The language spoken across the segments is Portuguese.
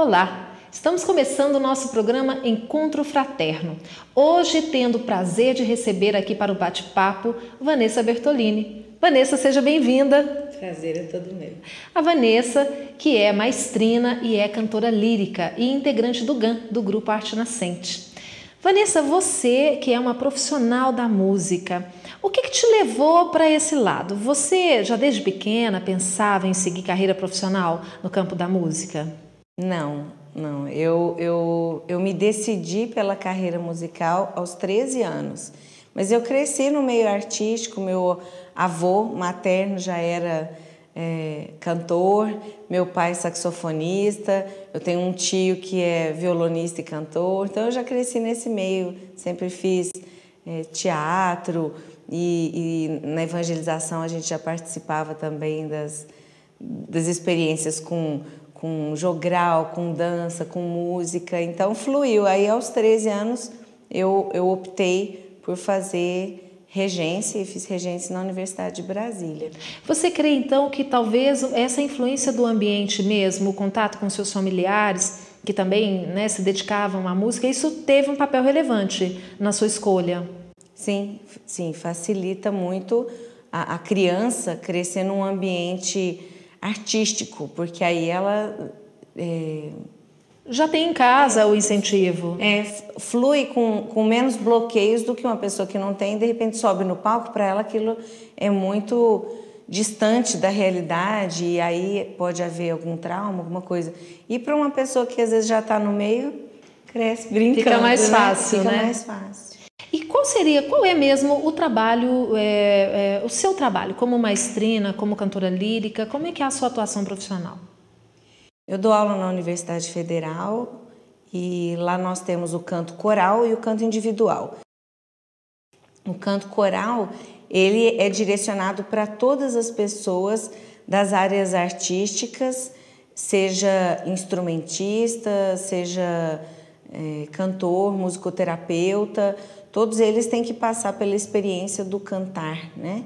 Olá, estamos começando o nosso programa Encontro Fraterno. Hoje tendo o prazer de receber aqui para o bate-papo Vanessa Bertolini. Vanessa, seja bem-vinda. Prazer é todo meu. A Vanessa, que é maestrina e é cantora lírica e integrante do GAN, do Grupo Arte Nascente. Vanessa, você que é uma profissional da música, o que te levou para esse lado? Você já desde pequena pensava em seguir carreira profissional no campo da música? Não. Eu me decidi pela carreira musical aos 13 anos. Mas eu cresci no meio artístico, meu avô materno já era cantor, meu pai saxofonista, eu tenho um tio que é violonista e cantor, então eu já cresci nesse meio, sempre fiz teatro e na evangelização a gente já participava também das experiências com jogral, com dança, com música, então fluiu. Aí aos 13 anos eu optei por fazer regência e fiz regência na Universidade de Brasília. Você crê então que talvez essa influência do ambiente mesmo, o contato com seus familiares, que também se dedicavam à música, isso teve um papel relevante na sua escolha? Sim, facilita muito a criança crescer num ambiente artístico, porque aí ela já tem em casa o incentivo. Flui com menos bloqueios do que uma pessoa que não tem, de repente sobe no palco, para ela aquilo é muito distante da realidade e aí pode haver algum trauma, alguma coisa. E para uma pessoa que às vezes já está no meio, cresce brincando. Fica mais fácil, Fica mais fácil. E qual é mesmo o trabalho, o seu trabalho como maestrina, como cantora lírica, como é que é a sua atuação profissional? Eu dou aula na Universidade Federal e lá nós temos o canto coral e o canto individual. O canto coral, ele é direcionado para todas as pessoas das áreas artísticas, seja instrumentista, seja cantor, musicoterapeuta, todos eles têm que passar pela experiência do cantar, né?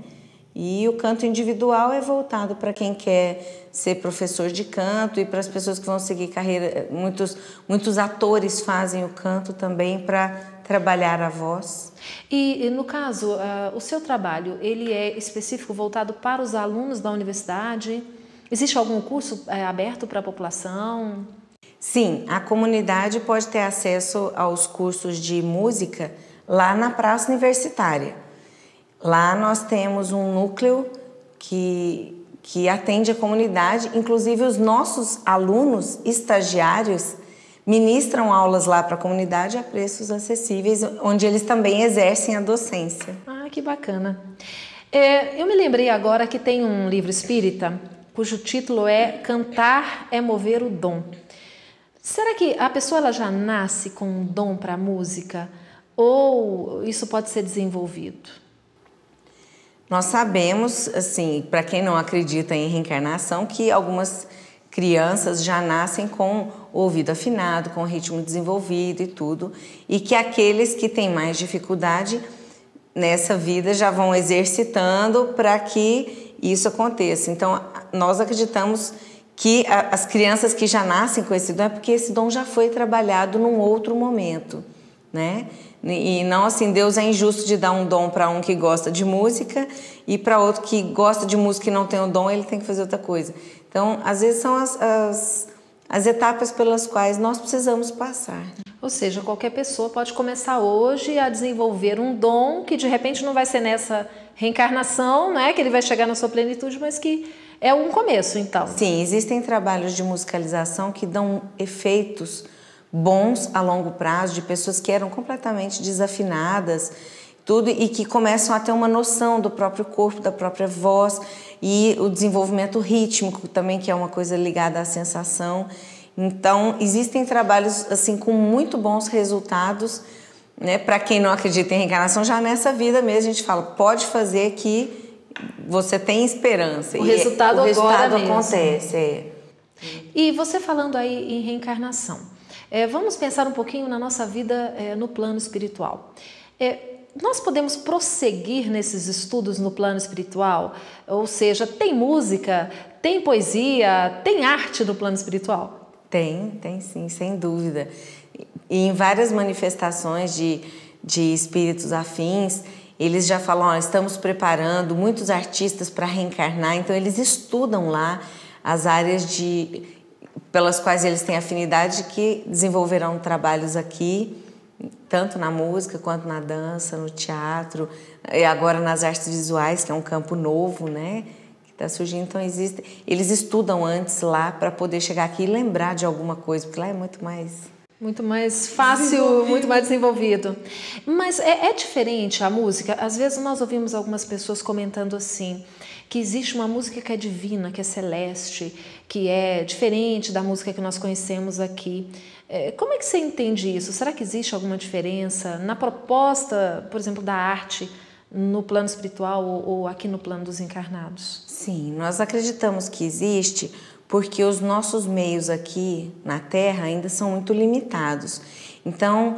E o canto individual é voltado para quem quer ser professor de canto e para as pessoas que vão seguir carreira. Muitos atores fazem o canto também para trabalhar a voz. E no caso, o seu trabalho, ele é específico, voltado para os alunos da universidade? Existe algum curso aberto para a população? Sim, a comunidade pode ter acesso aos cursos de música lá na Praça Universitária. Lá nós temos um núcleo que atende a comunidade, inclusive os nossos alunos estagiários ministram aulas lá para a comunidade a preços acessíveis, onde eles também exercem a docência. Ah, que bacana. Eu me lembrei agora que tem um livro espírita, cujo título é Cantar é Mover o Dom. Será que a pessoa ela já nasce com um dom para a música ou isso pode ser desenvolvido? Nós sabemos, assim, para quem não acredita em reencarnação, que algumas crianças já nascem com o ouvido afinado, com o ritmo desenvolvido e tudo, e que aqueles que têm mais dificuldade nessa vida já vão exercitando para que isso aconteça. Então, nós acreditamos que as crianças que já nascem com esse dom é porque esse dom já foi trabalhado num outro momento, né? E não assim, Deus é injusto de dar um dom para um que gosta de música e para outro que gosta de música e não tem o dom, ele tem que fazer outra coisa. Então, às vezes são as etapas pelas quais nós precisamos passar. Ou seja, qualquer pessoa pode começar hoje a desenvolver um dom que de repente não vai ser nessa reencarnação, né, que ele vai chegar na sua plenitude, mas que é um começo, então. Sim, existem trabalhos de musicalização que dão efeitos bons a longo prazo de pessoas que eram completamente desafinadas, tudo, e que começam a ter uma noção do próprio corpo, da própria voz e o desenvolvimento rítmico também, que é uma coisa ligada à sensação. Então, existem trabalhos assim com muito bons resultados, né? Para quem não acredita em reencarnação, já nessa vida mesmo a gente fala, pode fazer que você tem esperança. O resultado acontece. E você falando aí em reencarnação, vamos pensar um pouquinho na nossa vida no plano espiritual. Nós podemos prosseguir nesses estudos no plano espiritual? Ou seja, tem música, tem poesia, tem arte no plano espiritual? Tem sim, sem dúvida. E em várias manifestações de espíritos afins, eles já falam, ó, estamos preparando muitos artistas para reencarnar, então eles estudam lá as áreas pelas quais eles têm afinidade, que desenvolverão trabalhos aqui, tanto na música quanto na dança, no teatro, e agora nas artes visuais, que é um campo novo, né, que está surgindo. Então eles estudam antes lá para poder chegar aqui e lembrar de alguma coisa, porque lá é muito mais fácil, muito mais desenvolvido. Mas é diferente a música? Às vezes nós ouvimos algumas pessoas comentando assim, que existe uma música que é divina, que é celeste, que é diferente da música que nós conhecemos aqui. Como é que você entende isso? Será que existe alguma diferença na proposta, por exemplo, da arte no plano espiritual ou aqui no plano dos encarnados? Sim, nós acreditamos que existe, porque os nossos meios aqui na Terra ainda são muito limitados. Então,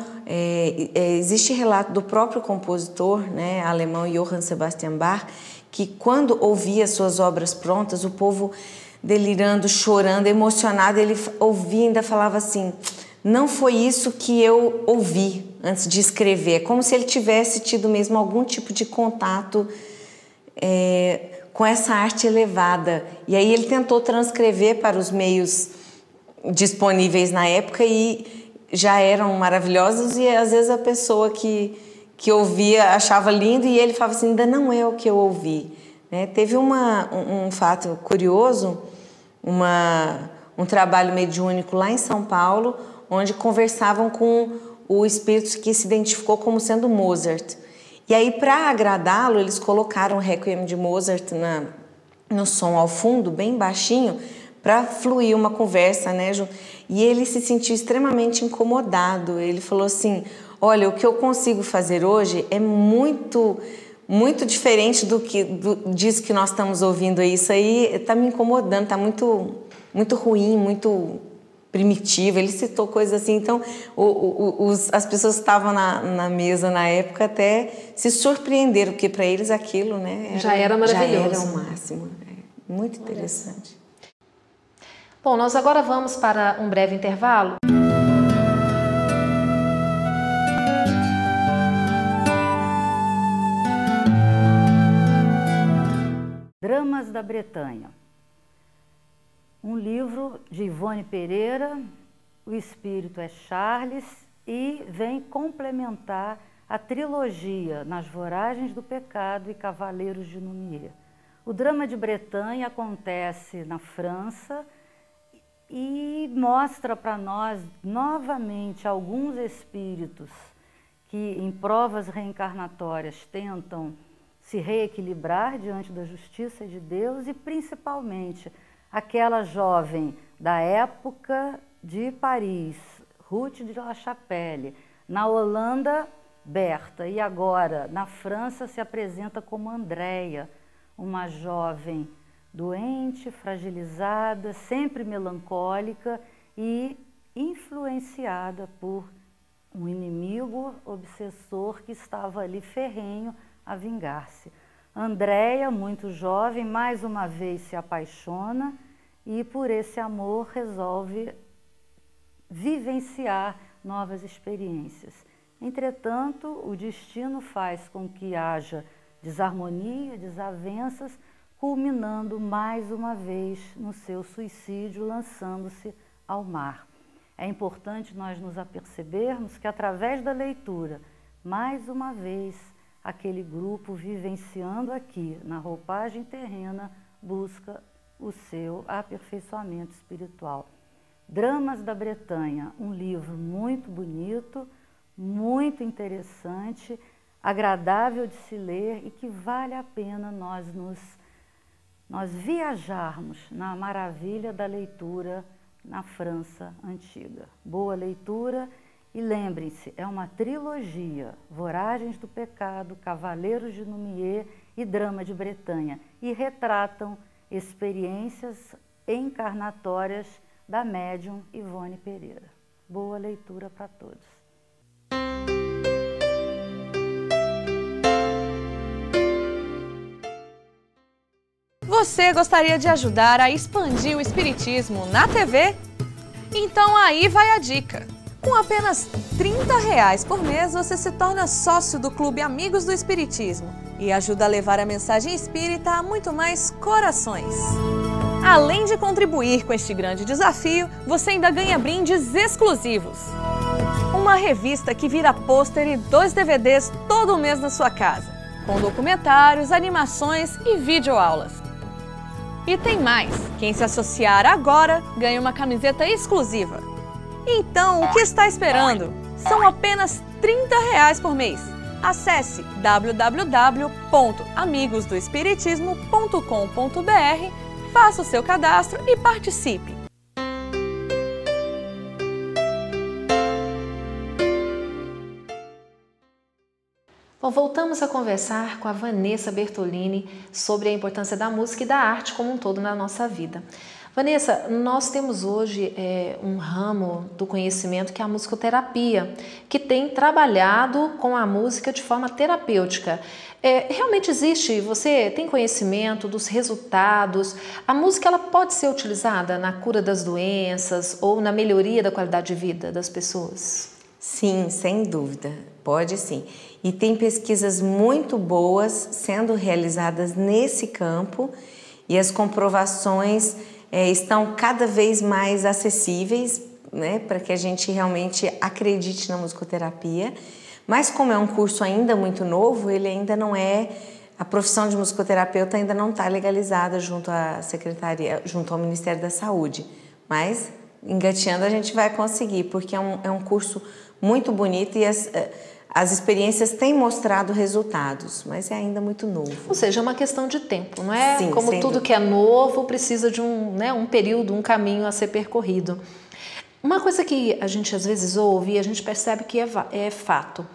existe relato do próprio compositor, né, alemão Johann Sebastian Bach, que quando ouvia suas obras prontas, o povo delirando, chorando, emocionado, ele ouvia e ainda falava assim, não foi isso que eu ouvi antes de escrever. É como se ele tivesse tido mesmo algum tipo de contato com essa arte elevada. E aí ele tentou transcrever para os meios disponíveis na época e já eram maravilhosos, e às vezes a pessoa que ouvia achava lindo e ele falava assim, ainda não é o que eu ouvi. Né? Teve um fato curioso, um trabalho mediúnico lá em São Paulo, onde conversavam com o espírito que se identificou como sendo Mozart. E aí, para agradá-lo, eles colocaram o Requiem de Mozart no som ao fundo, bem baixinho, para fluir uma conversa, né? E ele se sentiu extremamente incomodado. Ele falou assim, olha, o que eu consigo fazer hoje é muito diferente disso que nós estamos ouvindo aí. Isso aí está me incomodando, está muito ruim, muito primitivo. Ele citou coisas assim. Então, as pessoas que estavam na mesa na época até se surpreenderam, porque para eles aquilo, né, já era maravilhoso. Já era o máximo. Muito interessante. Bom, nós agora vamos para um breve intervalo. Dramas da Bretanha. Um livro de Ivone Pereira, o espírito é Charles, e vem complementar a trilogia Nas Voragens do Pecado e Cavaleiros de Numier. O drama de Bretanha acontece na França e mostra para nós novamente alguns espíritos que em provas reencarnatórias tentam se reequilibrar diante da justiça de Deus, e principalmente aquela jovem da época de Paris, Ruth de La Chapelle, na Holanda, Berta, e agora na França se apresenta como Andréia, uma jovem doente, fragilizada, sempre melancólica e influenciada por um inimigo obsessor que estava ali ferrenho a vingar-se. Andréia, muito jovem, mais uma vez se apaixona e por esse amor resolve vivenciar novas experiências. Entretanto, o destino faz com que haja desarmonia, desavenças, culminando mais uma vez no seu suicídio, lançando-se ao mar. É importante nós nos apercebermos que através da leitura, mais uma vez, aquele grupo vivenciando aqui, na roupagem terrena, busca o seu aperfeiçoamento espiritual. Dramas da Bretanha, um livro muito bonito, muito interessante, agradável de se ler e que vale a pena nós viajarmos na maravilha da leitura na França antiga. Boa leitura. E lembrem-se, é uma trilogia, Voragens do Pecado, Cavaleiros de Numier e Drama de Bretanha, e retratam experiências encarnatórias da médium Ivone Pereira. Boa leitura para todos. Você gostaria de ajudar a expandir o Espiritismo na TV? Então aí vai a dica. Com apenas R$30 por mês, você se torna sócio do Clube Amigos do Espiritismo e ajuda a levar a mensagem espírita a muito mais corações. Além de contribuir com este grande desafio, você ainda ganha brindes exclusivos. Uma revista que vira pôster e 2 DVDs todo mês na sua casa, com documentários, animações e videoaulas. E tem mais! Quem se associar agora ganha uma camiseta exclusiva. Então, o que está esperando? São apenas R$30 por mês. Acesse www.amigosdoespiritismo.com.br, faça o seu cadastro e participe. Bom, voltamos a conversar com a Vanessa Bertolini sobre a importância da música e da arte como um todo na nossa vida. Vanessa, nós temos hoje um ramo do conhecimento que é a musicoterapia, que tem trabalhado com a música de forma terapêutica. Realmente existe, você tem conhecimento dos resultados? A música ela pode ser utilizada na cura das doenças ou na melhoria da qualidade de vida das pessoas? Sim, sem dúvida, pode sim. E tem pesquisas muito boas sendo realizadas nesse campo e as comprovações estão cada vez mais acessíveis, né, para que a gente realmente acredite na musicoterapia. Mas como é um curso ainda muito novo, ele ainda não a profissão de musicoterapeuta ainda não está legalizada junto à secretaria, junto ao Ministério da Saúde. Mas engateando a gente vai conseguir, porque é um curso muito bonito e as experiências têm mostrado resultados, mas é ainda muito novo. Ou seja, é uma questão de tempo, não é? Sim, como tudo que é novo precisa de um período, um caminho a ser percorrido. Uma coisa que a gente às vezes ouve e a gente percebe que é fato.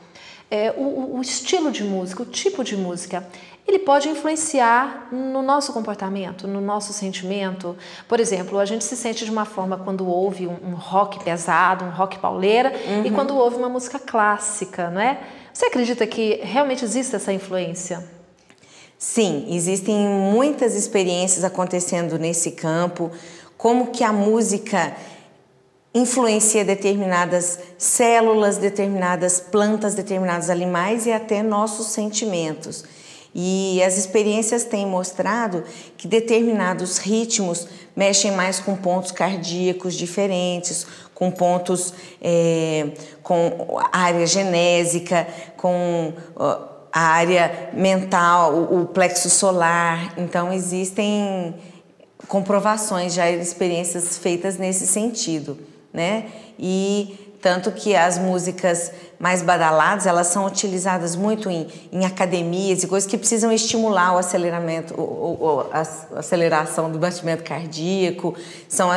O estilo de música, o tipo de música, ele pode influenciar no nosso comportamento, no nosso sentimento. Por exemplo, a gente se sente de uma forma quando ouve um rock pesado, um rock pauleira, e quando ouve uma música clássica, não é? Você acredita que realmente existe essa influência? Sim, existem muitas experiências acontecendo nesse campo, como que a música influencia determinadas células, determinadas plantas, determinados animais e até nossos sentimentos. E as experiências têm mostrado que determinados ritmos mexem mais com pontos cardíacos diferentes, com pontos, com a área genésica, com a área mental, o plexo solar. Então, existem comprovações, já experiências feitas nesse sentido, né? E tanto que as músicas mais badaladas, elas são utilizadas muito em academias e coisas que precisam estimular o aceleramento, a aceleração do batimento cardíaco. Então,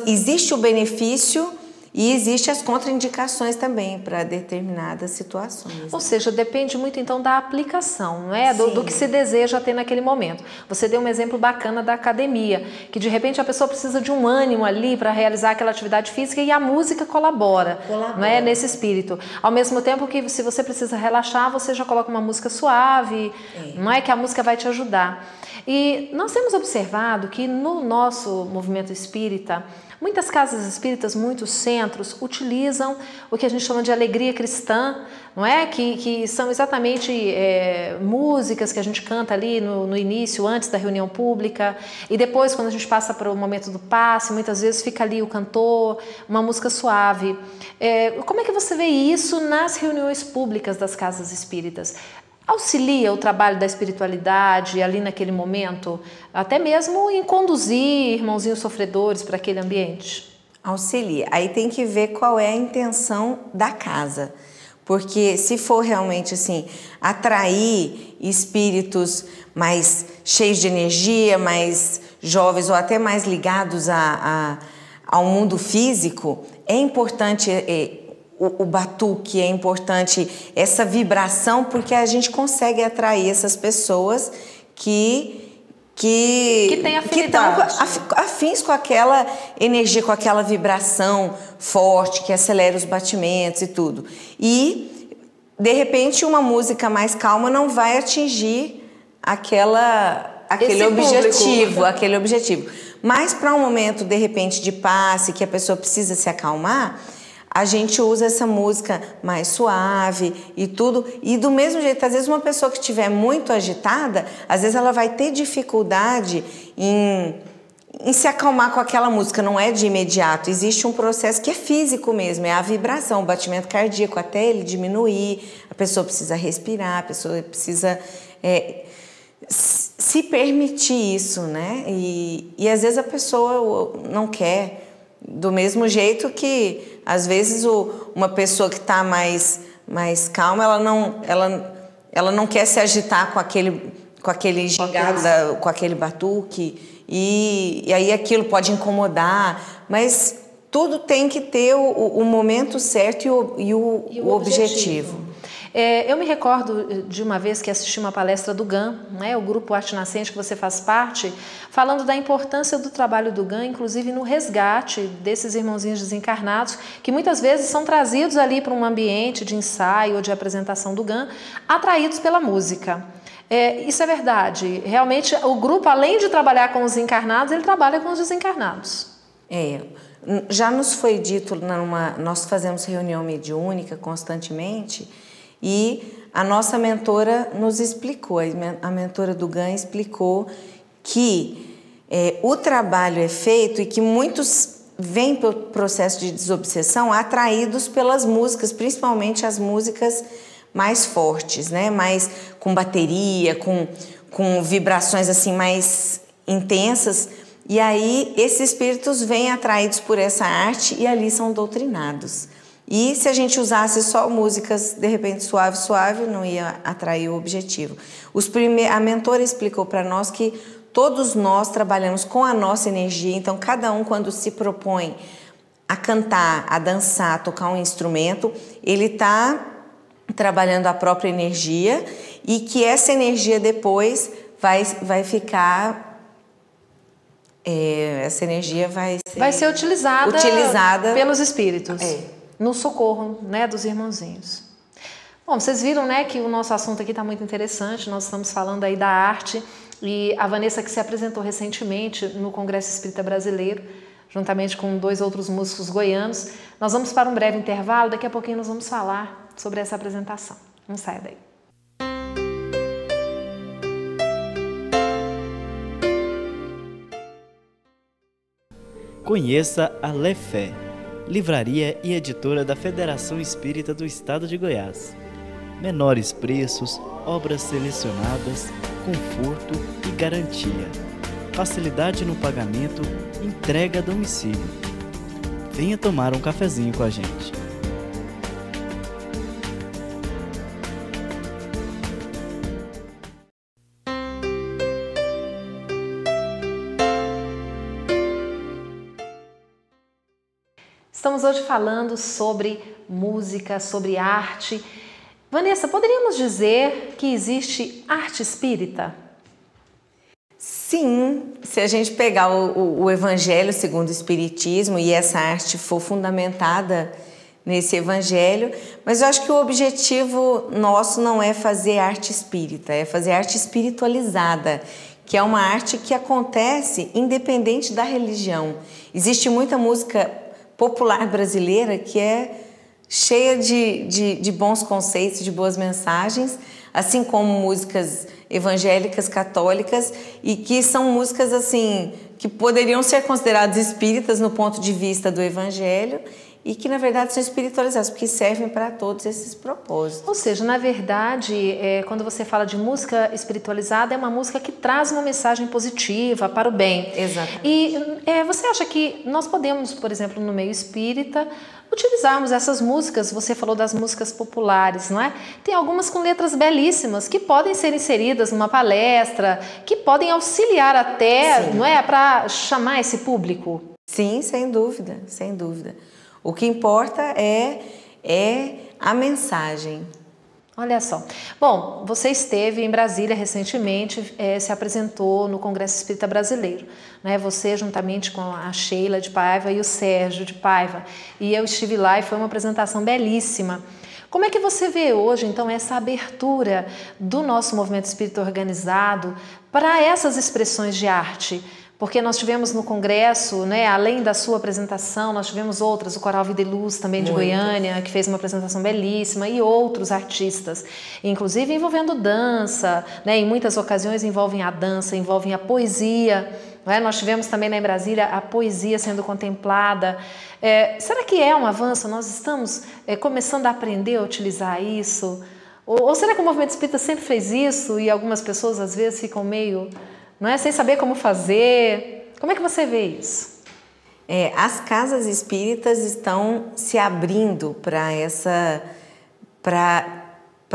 existe o benefício e existem as contraindicações também para determinadas situações. Ou seja, depende muito então da aplicação, não é? Do que se deseja ter naquele momento. Você deu um exemplo bacana da academia, que de repente a pessoa precisa de um ânimo ali para realizar aquela atividade física e a música colabora. Não é? Nesse espírito. Ao mesmo tempo que se você precisa relaxar, você já coloca uma música suave, não é? Que a música vai te ajudar. E nós temos observado que no nosso movimento espírita, muitas casas espíritas, muitos centros utilizam o que a gente chama de alegria cristã, não é? Que são exatamente músicas que a gente canta ali no início, antes da reunião pública, e depois, quando a gente passa para o momento do passe, muitas vezes fica ali o cantor, uma música suave. Como é que você vê isso nas reuniões públicas das casas espíritas? Auxilia o trabalho da espiritualidade ali naquele momento, até mesmo em conduzir irmãozinhos sofredores para aquele ambiente? Auxilia. Aí tem que ver qual é a intenção da casa, porque se for realmente assim, atrair espíritos mais cheios de energia, mais jovens ou até mais ligados ao mundo físico, é importante o batuque, é importante essa vibração, porque a gente consegue atrair essas pessoas que estão afins com aquela energia, com aquela vibração forte, que acelera os batimentos e tudo. E, de repente, uma música mais calma não vai atingir aquele objetivo. Mas para um momento, de repente, de passe, que a pessoa precisa se acalmar, a gente usa essa música mais suave e tudo. E do mesmo jeito, às vezes uma pessoa que estiver muito agitada, às vezes ela vai ter dificuldade em se acalmar com aquela música, não é de imediato. Existe um processo que é físico mesmo, é a vibração, o batimento cardíaco, até ele diminuir, a pessoa precisa respirar, a pessoa precisa se permitir isso, né? E às vezes a pessoa não quer, do mesmo jeito que às vezes uma pessoa que está mais calma, ela não quer se agitar com aquele gingado, com aquele batuque, e aí aquilo pode incomodar, mas tudo tem que ter o momento certo e o objetivo. Eu me recordo de uma vez que assisti uma palestra do GAN, né, o Grupo Arte Nascente que você faz parte, falando da importância do trabalho do GAN, inclusive no resgate desses irmãozinhos desencarnados, que muitas vezes são trazidos ali para um ambiente de ensaio ou de apresentação do GAN, atraídos pela música. Isso é verdade. Realmente, o grupo, além de trabalhar com os encarnados, ele trabalha com os desencarnados. Já nos foi dito, nós fazemos reunião mediúnica constantemente, e a nossa mentora nos explicou, a mentora do GAN explicou que o trabalho é feito e que muitos vêm pelo processo de desobsessão atraídos pelas músicas, principalmente as músicas mais fortes, né? Mais com bateria, com vibrações assim mais intensas. E aí esses espíritos vêm atraídos por essa arte e ali são doutrinados. E se a gente usasse só músicas, de repente, suave, não ia atrair o objetivo. A mentora explicou para nós que todos nós trabalhamos com a nossa energia, então cada um, quando se propõe a cantar, a dançar, a tocar um instrumento, ele está trabalhando a própria energia e que essa energia depois vai ficar... essa energia vai ser utilizada pelos espíritos. No socorro, né, dos irmãozinhos. Bom, vocês viram, né, que o nosso assunto aqui está muito interessante. Nós estamos falando aí da arte e a Vanessa, que se apresentou recentemente no Congresso Espírita Brasileiro, juntamente com 2 outros músicos goianos. Nós vamos para um breve intervalo, daqui a pouquinho nós vamos falar sobre essa apresentação. Não saia daí. Conheça a Lefé, livraria e editora da Federação Espírita do Estado de Goiás. Menores preços, obras selecionadas, conforto e garantia. Facilidade no pagamento, entrega a domicílio. Venha tomar um cafezinho com a gente. Estamos hoje falando sobre música, sobre arte. Vanessa, poderíamos dizer que existe arte espírita? Sim, se a gente pegar o Evangelho segundo o Espiritismo e essa arte for fundamentada nesse Evangelho, mas eu acho que o objetivo nosso não é fazer arte espírita, é fazer arte espiritualizada, que é uma arte que acontece independente da religião. Existe muita música popular brasileira que é cheia de bons conceitos, de boas mensagens, assim como músicas evangélicas, católicas, e que são músicas assim que poderiam ser consideradas espíritas no ponto de vista do Evangelho e que, na verdade, são espiritualizadas, porque servem para todos esses propósitos. Ou seja, na verdade, quando você fala de música espiritualizada, é uma música que traz uma mensagem positiva, para o bem. Exatamente. E você acha que nós podemos, por exemplo, no meio espírita, utilizarmos essas músicas? Você falou das músicas populares, não é? Tem algumas com letras belíssimas que podem ser inseridas numa palestra, que podem auxiliar até, Sim. não é, para chamar esse público. Sim, sem dúvida, sem dúvida. O que importa é a mensagem. Olha só. Bom, você esteve em Brasília recentemente, se apresentou no Congresso Espírita Brasileiro, né? Você juntamente com a Sheila de Paiva e o Sérgio de Paiva. E eu estive lá e foi uma apresentação belíssima. Como é que você vê hoje, então, essa abertura do nosso movimento espírita organizado para essas expressões de arte? Porque nós tivemos no congresso, né, além da sua apresentação, nós tivemos outras, o Coral Vida e Luz também de Goiânia, que fez uma apresentação belíssima, e outros artistas, inclusive envolvendo dança, né, em muitas ocasiões envolvem a dança, envolvem a poesia, né? Nós tivemos também em Brasília a poesia sendo contemplada. Será que é um avanço? Nós estamos começando a aprender a utilizar isso? Ou será que o movimento espírita sempre fez isso e algumas pessoas às vezes ficam meio... não é? Sem saber como fazer. Como é que você vê isso? As casas espíritas estão se abrindo para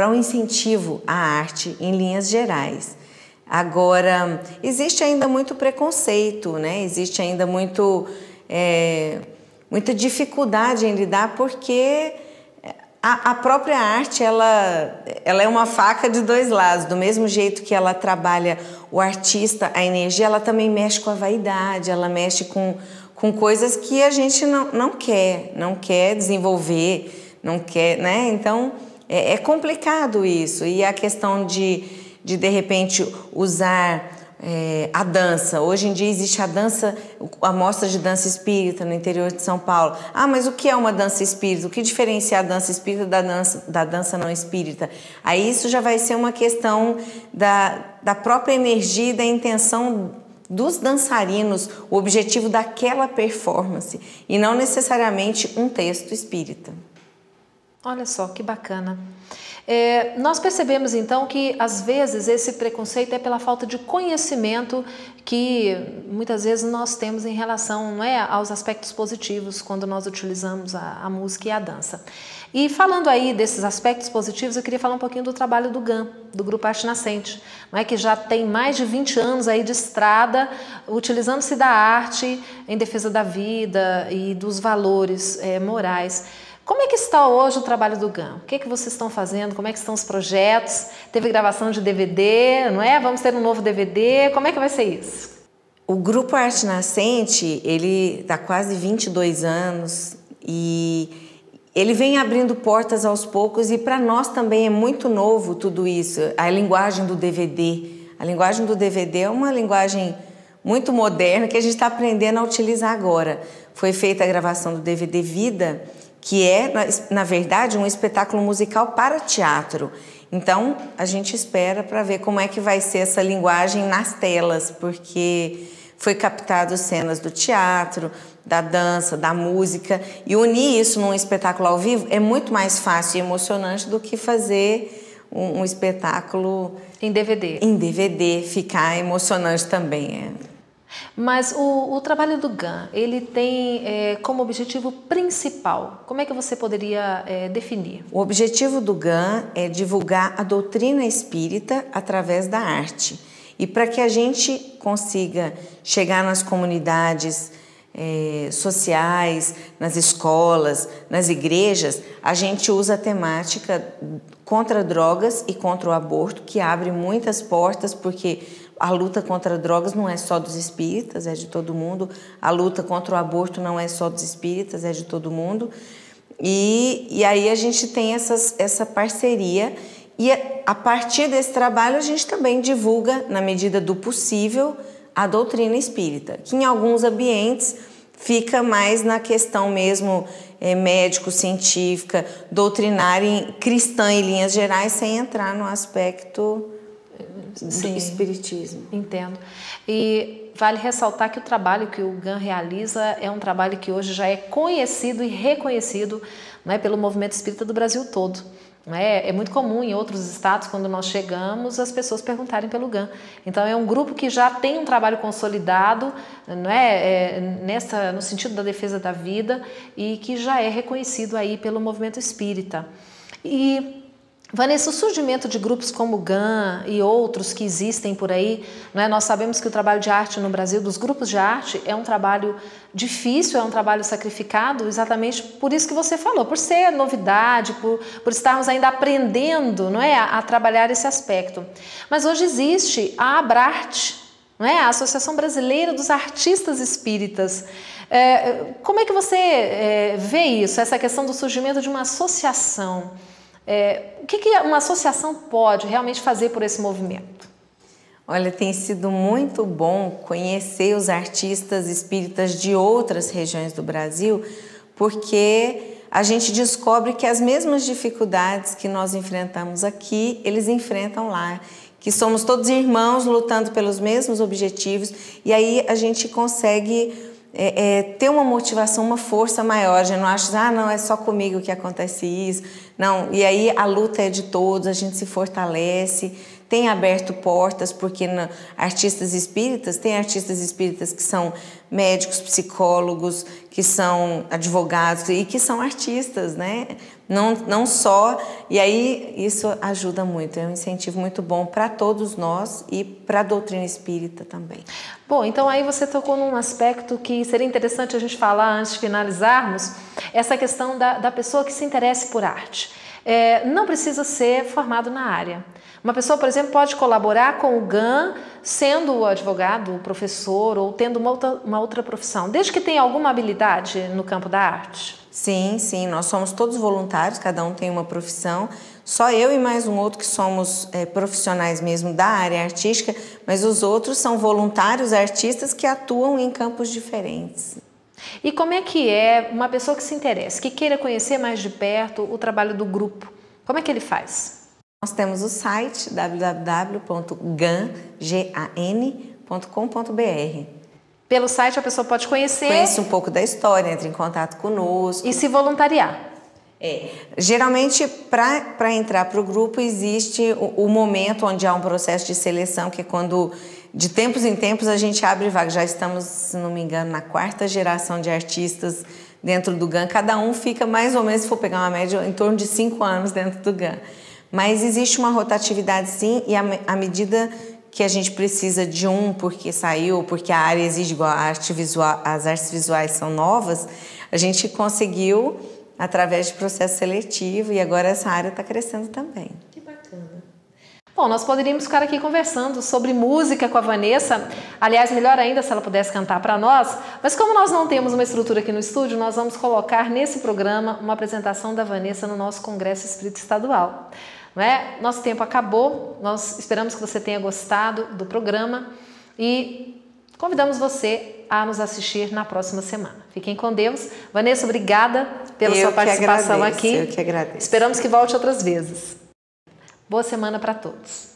um incentivo à arte em linhas gerais. Agora, existe ainda muito preconceito, né? Existe ainda muita dificuldade em lidar, porque a própria arte, ela é uma faca de dois lados. Do mesmo jeito que ela trabalha o artista, a energia, ela também mexe com a vaidade, ela mexe com coisas que a gente não quer desenvolver, não quer, né? Então, é complicado isso. E a questão de repente, usar a dança. Hoje em dia existe a mostra de dança espírita no interior de São Paulo. Mas o que é uma dança espírita? O que diferencia a dança espírita da dança não espírita? Aí isso já vai ser uma questão da própria energia e da intenção dos dançarinos, o objetivo daquela performance, e não necessariamente um texto espírita. Olha só, que bacana. Nós percebemos então que às vezes esse preconceito é pela falta de conhecimento que muitas vezes nós temos em relação, não é, aos aspectos positivos quando nós utilizamos a música e a dança. E falando aí desses aspectos positivos, eu queria falar um pouquinho do trabalho do GAN, do Grupo Arte Nascente, não é, que já tem mais de 20 anos aí de estrada, utilizando-se da arte em defesa da vida e dos valores morais. Como é que está hoje o trabalho do GAN? O que vocês estão fazendo? Como é que estão os projetos? Teve gravação de DVD, não é? Vamos ter um novo DVD. Como é que vai ser isso? O Grupo Arte Nascente, ele está quase 22 anos e ele vem abrindo portas aos poucos, e para nós também é muito novo tudo isso. A linguagem do DVD. A linguagem do DVD é uma linguagem muito moderna que a gente está aprendendo a utilizar agora. Foi feita a gravação do DVD Vida, que é, na verdade, um espetáculo musical para teatro. Então, a gente espera para ver como é que vai ser essa linguagem nas telas, porque foi captado cenas do teatro, da dança, da música, e unir isso num espetáculo ao vivo é muito mais fácil e emocionante do que fazer um espetáculo em DVD. Em DVD, ficar emocionante também. Mas o trabalho do GAN, ele tem como objetivo principal, como é que você poderia definir? O objetivo do GAN é divulgar a doutrina espírita através da arte. E para que a gente consiga chegar nas comunidades sociais, nas escolas, nas igrejas, a gente usa a temática contra drogas e contra o aborto, que abre muitas portas, porque a luta contra drogas não é só dos espíritas, é de todo mundo. A luta contra o aborto não é só dos espíritas, é de todo mundo. E aí a gente tem essa parceria, e a partir desse trabalho a gente também divulga, na medida do possível, a doutrina espírita, que em alguns ambientes fica mais na questão mesmo médico-científica, doutrinária, cristã em linhas gerais, sem entrar no aspecto do espiritismo. Entendo. E vale ressaltar que o trabalho que o GAN realiza é um trabalho que hoje já é conhecido e reconhecido, não é, pelo movimento espírita do Brasil todo. É muito comum em outros estados, quando nós chegamos, as pessoas perguntarem pelo GAN. Então, é um grupo que já tem um trabalho consolidado, não é, no sentido da defesa da vida, e que já é reconhecido aí pelo movimento espírita. E Vanessa, o surgimento de grupos como o GAN e outros que existem por aí, não é? Nós sabemos que o trabalho de arte no Brasil, dos grupos de arte, é um trabalho difícil, é um trabalho sacrificado, exatamente por isso que você falou, por ser novidade, por estarmos ainda aprendendo, não é, a trabalhar esse aspecto. Mas hoje existe a Abrarte, não é? A Associação Brasileira dos Artistas Espíritas. Como é que você vê isso, essa questão do surgimento de uma associação? O que uma associação pode realmente fazer por esse movimento? Olha, tem sido muito bom conhecer os artistas espíritas de outras regiões do Brasil, porque a gente descobre que as mesmas dificuldades que nós enfrentamos aqui, eles enfrentam lá. Que somos todos irmãos lutando pelos mesmos objetivos, e aí a gente consegue ter uma motivação, uma força maior. A gente não acha, não, é só comigo que acontece isso. Não, e aí a luta é de todos, a gente se fortalece, tem aberto portas, porque artistas espíritas, tem artistas espíritas que são médicos, psicólogos, que são advogados e que são artistas, né? Não só, e aí isso ajuda muito, é um incentivo muito bom para todos nós e para a doutrina espírita também. Bom, então aí você tocou num aspecto que seria interessante a gente falar antes de finalizarmos, essa questão da pessoa que se interesse por arte. Não precisa ser formado na área. Uma pessoa, por exemplo, pode colaborar com o GAN sendo o advogado, o professor ou tendo uma outra profissão, desde que tenha alguma habilidade no campo da arte. Sim, sim, nós somos todos voluntários, cada um tem uma profissão, só eu e mais um outro que somos profissionais mesmo da área artística, mas os outros são voluntários artistas que atuam em campos diferentes. E como é que é uma pessoa que se interessa, que queira conhecer mais de perto o trabalho do grupo? Como é que ele faz? Nós temos o site www.gan.com.br. Pelo site a pessoa pode conhecer... Conhece um pouco da história, entra em contato conosco. E se voluntariar. Geralmente, para entrar para o grupo, existe o momento onde há um processo de seleção, que é quando, de tempos em tempos, a gente abre vaga. Já estamos, se não me engano, na 4ª geração de artistas dentro do GAN. Cada um fica mais ou menos, se for pegar uma média, em torno de 5 anos dentro do GAN. Mas existe uma rotatividade, sim, e à medida que a gente precisa de porque saiu, porque a área exige, igual a arte visual, as artes visuais são novas, a gente conseguiu através de processo seletivo, e agora essa área está crescendo também. Que bacana. Bom, nós poderíamos ficar aqui conversando sobre música com a Vanessa, aliás, melhor ainda se ela pudesse cantar para nós, mas como nós não temos uma estrutura aqui no estúdio, nós vamos colocar nesse programa uma apresentação da Vanessa no nosso Congresso Espírita Estadual. Não é? Nosso tempo acabou, nós esperamos que você tenha gostado do programa e convidamos você a nos assistir na próxima semana. Fiquem com Deus. Vanessa, obrigada pela sua participação aqui. Eu que agradeço. Esperamos que volte outras vezes. Boa semana para todos.